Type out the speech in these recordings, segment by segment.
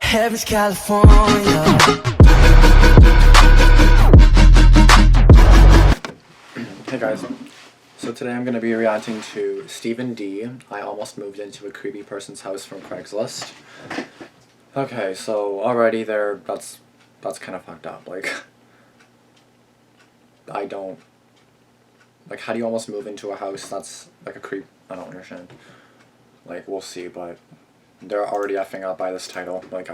Heaven's California. Hey guys, so today I'm going to be reacting to Stephen D. I almost moved into a creepy person's house from Craigslist. Okay, so already there, that's kind of fucked up. Like, how do you almost move into a house that's like a creep? I don't understand. Like, we'll see, but they're already effing up by this title. Like,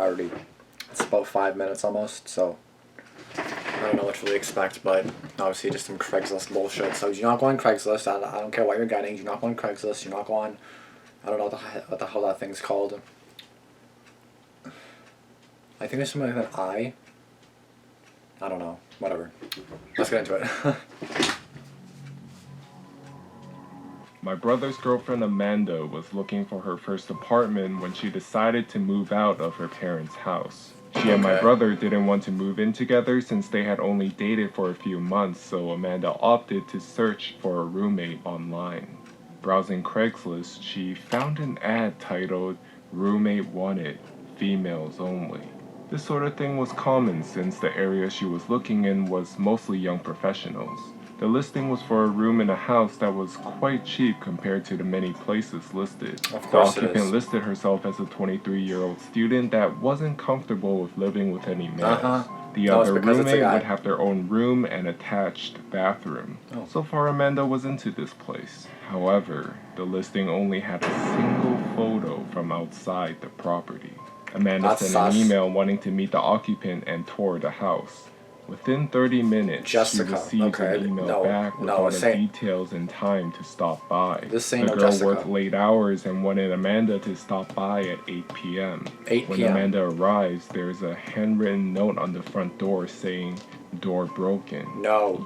it's about 5 minutes almost, so I don't know what to really expect, but obviously just some Craigslist bullshit. So do not go on Craigslist. I don't care what you're getting. Do not go on Craigslist. Do not go on, I don't know what the hell that thing's called. I think there's something like an I. I don't know. Whatever. Let's get into it. My brother's girlfriend Amanda was looking for her first apartment when she decided to move out of her parents' house. She and my brother didn't want to move in together since they had only dated for a few months, so Amanda opted to search for a roommate online. Browsing Craigslist, she found an ad titled "Roommate Wanted, Females Only." This sort of thing was common since the area she was looking in was mostly young professionals. The listing was for a room in a house that was quite cheap compared to the many places listed. The occupant listed herself as a 23-year-old student that wasn't comfortable with living with any males. The other roommate would have their own room and attached bathroom. So far, Amanda was into this place. However, the listing only had a single photo from outside the property. Amanda sent an email wanting to meet the occupant and tour the house. Within 30 minutes, she received an email back with all the details and time to stop by. The girl worked late hours and wanted Amanda to stop by at 8 p.m. When Amanda arrives, there's a handwritten note on the front door saying, "Door broken.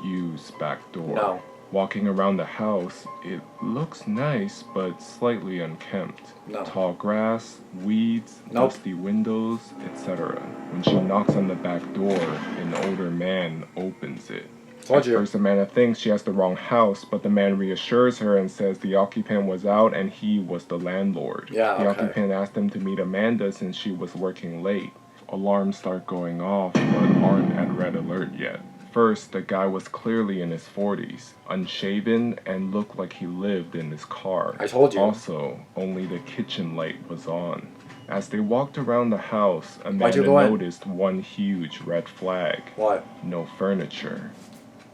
Use back door." Walking around the house, it looks nice but slightly unkempt. Tall grass, weeds, dusty windows, etc. When she knocks on the back door, an older man opens it. At first, Amanda thinks she has the wrong house, but the man reassures her and says the occupant was out and he was the landlord. The occupant asked him to meet Amanda since she was working late. Alarms start going off but aren't at red alert yet. First, the guy was clearly in his 40s, unshaven, and looked like he lived in his car. Also, only the kitchen light was on. As they walked around the house, Amanda noticed one huge red flag. No furniture.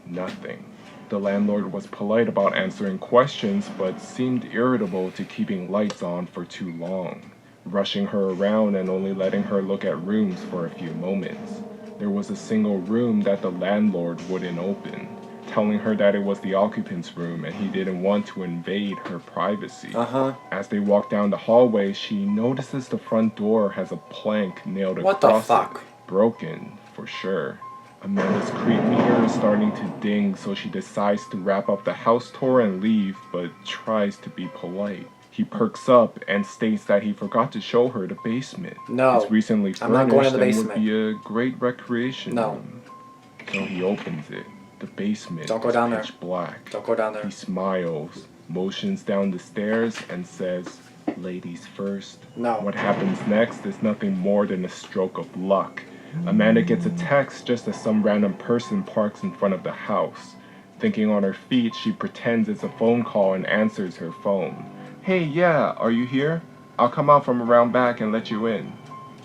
Nothing. The landlord was polite about answering questions, but seemed irritable to keeping lights on for too long, rushing her around and only letting her look at rooms for a few moments. There was a single room that the landlord wouldn't open, telling her that it was the occupant's room and he didn't want to invade her privacy. As they walk down the hallway, she notices the front door has a plank nailed across it. Broken, for sure. Amanda's creep meter is starting to ding, so she decides to wrap up the house tour and leave, but tries to be polite. He perks up and states that he forgot to show her the basement. It's recently furnished and would be a great recreation room. So he opens it. The basement is pitch black. He smiles, motions down the stairs, and says, "Ladies first." What happens next is nothing more than a stroke of luck. Amanda gets a text just as some random person parks in front of the house. Thinking on her feet, she pretends it's a phone call and answers her phone. "Hey, yeah, are you here? I'll come out from around back and let you in."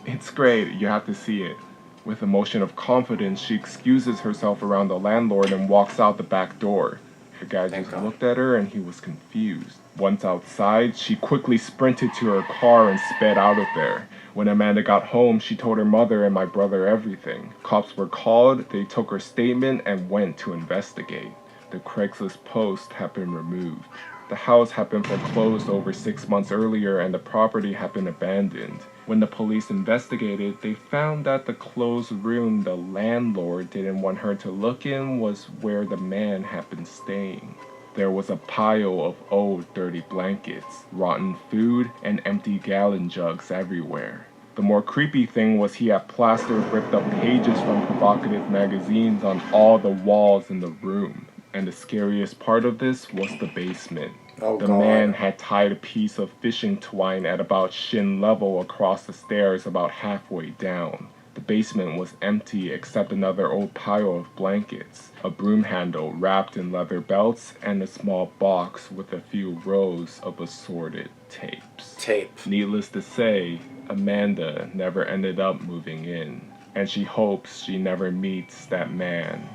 "It's great, you have to see it." With a motion of confidence, she excuses herself around the landlord and walks out the back door. The guy just looked at her and he was confused. Once outside, she quickly sprinted to her car and sped out of there. When Amanda got home, she told her mother and my brother everything. Cops were called, they took her statement and went to investigate. The Craigslist post had been removed. The house had been foreclosed over 6 months earlier and the property had been abandoned. When the police investigated, they found that the closed room the landlord didn't want her to look in was where the man had been staying. There was a pile of old dirty blankets, rotten food, and empty gallon jugs everywhere. The more creepy thing was he had plastered ripped up pages from provocative magazines on all the walls in the room. And the scariest part of this was the basement. Oh, The God. man had tied a piece of fishing twine at about shin level across the stairs about halfway down. The basement was empty except another old pile of blankets, a broom handle wrapped in leather belts, and a small box with a few rows of assorted tapes. Tape. Needless to say, Amanda never ended up moving in, and she hopes she never meets that man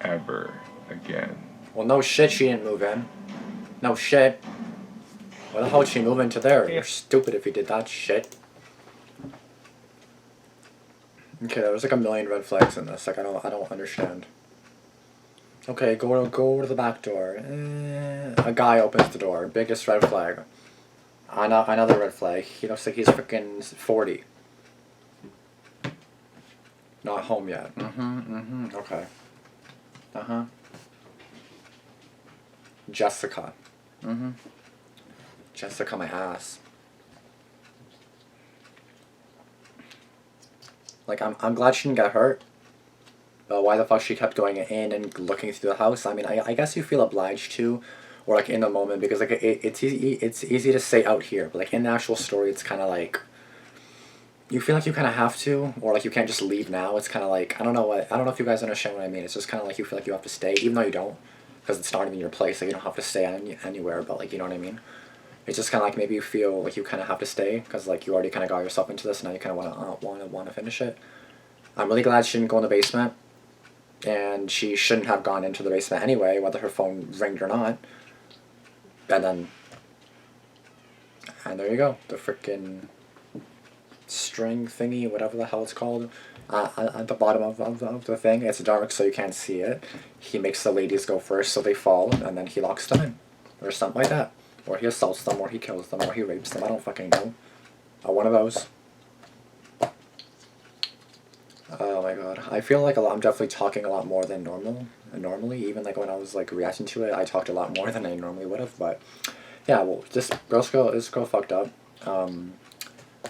ever again. Well, no shit, she didn't move in. No shit. Why the hell would she move into there? You're stupid if you did that shit. Okay, there was like a million red flags in this. Like, I don't understand. Okay, go to the back door. A guy opens the door. Biggest red flag. Another red flag. He looks like he's freaking 40. Not home yet. Okay. Jessica. Jessica, my ass. Like, I'm glad she didn't get hurt. But why the fuck she kept going in and looking through the house? I mean, I guess you feel obliged to, or like in the moment, because like it's easy to say out here, but like in the actual story, it's kind of like you feel like you kind of have to, or like you can't just leave now. It's kind of like I don't know if you guys understand what I mean. It's just kind of like you feel like you have to stay, even though you don't, because it's not even your place. Like you don't have to stay anywhere, but like you know what I mean. It's just kind of like maybe you feel like you kind of have to stay because like you already kind of got yourself into this, and now you kind of want to finish it. I'm really glad she didn't go in the basement, and she shouldn't have gone into the basement anyway, whether her phone ringed or not. And there you go, the freaking string thingy, whatever the hell it's called, at the bottom of the thing. It's dark, so you can't see it. He makes the ladies go first, so they fall, and then he locks them in, or something like that. Or he assaults them, or he kills them, or he rapes them. I don't fucking know. One of those. Oh my god. I feel like I'm definitely talking a lot more than normally. Even like when I was like reacting to it, I talked a lot more than I normally would have. But yeah, well, this girl fucked up.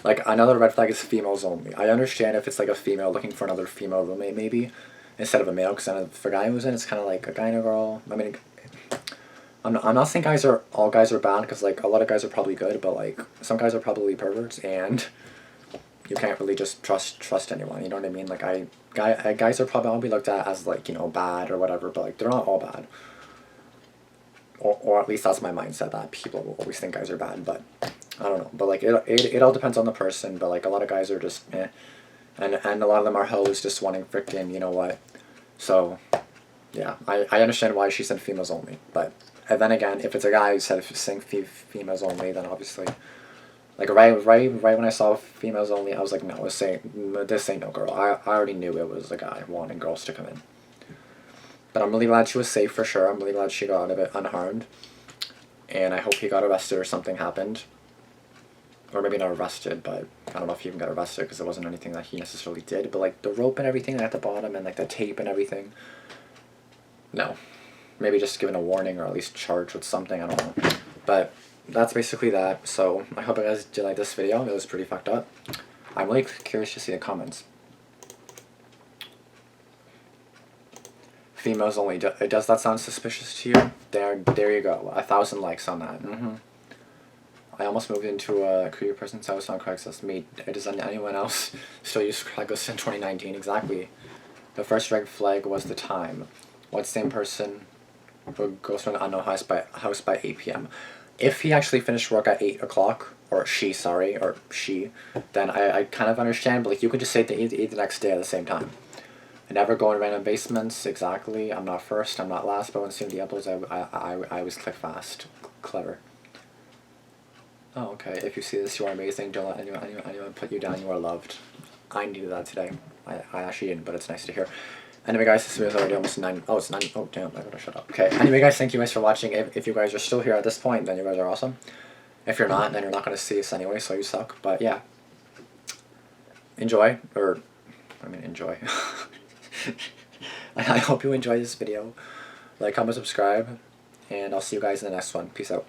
Like another red flag is females only. I understand if it's like a female looking for another female roommate maybe, instead of a male. Because then if a guy moves in, it's kind of like a guy and a girl. I mean, I'm not saying all guys are bad, because like a lot of guys are probably good, but like some guys are probably perverts, and you can't really just trust anyone. You know what I mean? Like guys are probably looked at as like, you know, bad or whatever, but like they're not all bad. Or at least that's my mindset, that people will always think guys are bad, but I don't know. But like it all depends on the person, but like a lot of guys are just eh. And a lot of them are hoes just wanting frickin', you know what. So yeah, I understand why she said females only, but and then again, if it's a guy who said saying females only, then obviously, like right when I saw females only, I was like, no, this ain't no girl. I already knew it was a guy wanting girls to come in. But I'm really glad she was safe for sure. I'm really glad she got out of it unharmed, and I hope he got arrested or something happened. Or maybe not arrested, but I don't know if he even got arrested because it wasn't anything that he necessarily did. But like the rope and everything at the bottom, and like the tape and everything, no. Maybe just given a warning, or at least charged with something, I don't know. But that's basically that. So I hope you guys did like this video. It was pretty fucked up. I'm really curious to see the comments. Females only. Does that sound suspicious to you? There you go. 1,000 likes on that. I almost moved into a creepy person's house on Craigslist. Me. Does anyone else still use Craigslist in 2019? Exactly. The first red flag was the time. What same person would go to an unknown house by 8 p.m. If he actually finished work at 8 o'clock, or she, then I kind of understand, but like you could just say the next day at the same time. I never go in random basements, exactly. I'm not first, I'm not last, but when seeing the uploads, I always click fast. Clever. Oh, okay. If you see this, you are amazing. Don't let anyone put you down. You are loved. I needed that today. I actually didn't, but it's nice to hear. Anyway, guys, this video is already almost 9. Oh, it's 9. Oh, damn. I gotta shut up. Okay. Anyway, guys, thank you guys for watching. If you guys are still here at this point, then you guys are awesome. If you're not, then you're not gonna see us anyway, so you suck. But yeah. Enjoy. Enjoy. I hope you enjoyed this video. Like, comment, subscribe, and I'll see you guys in the next one. Peace out.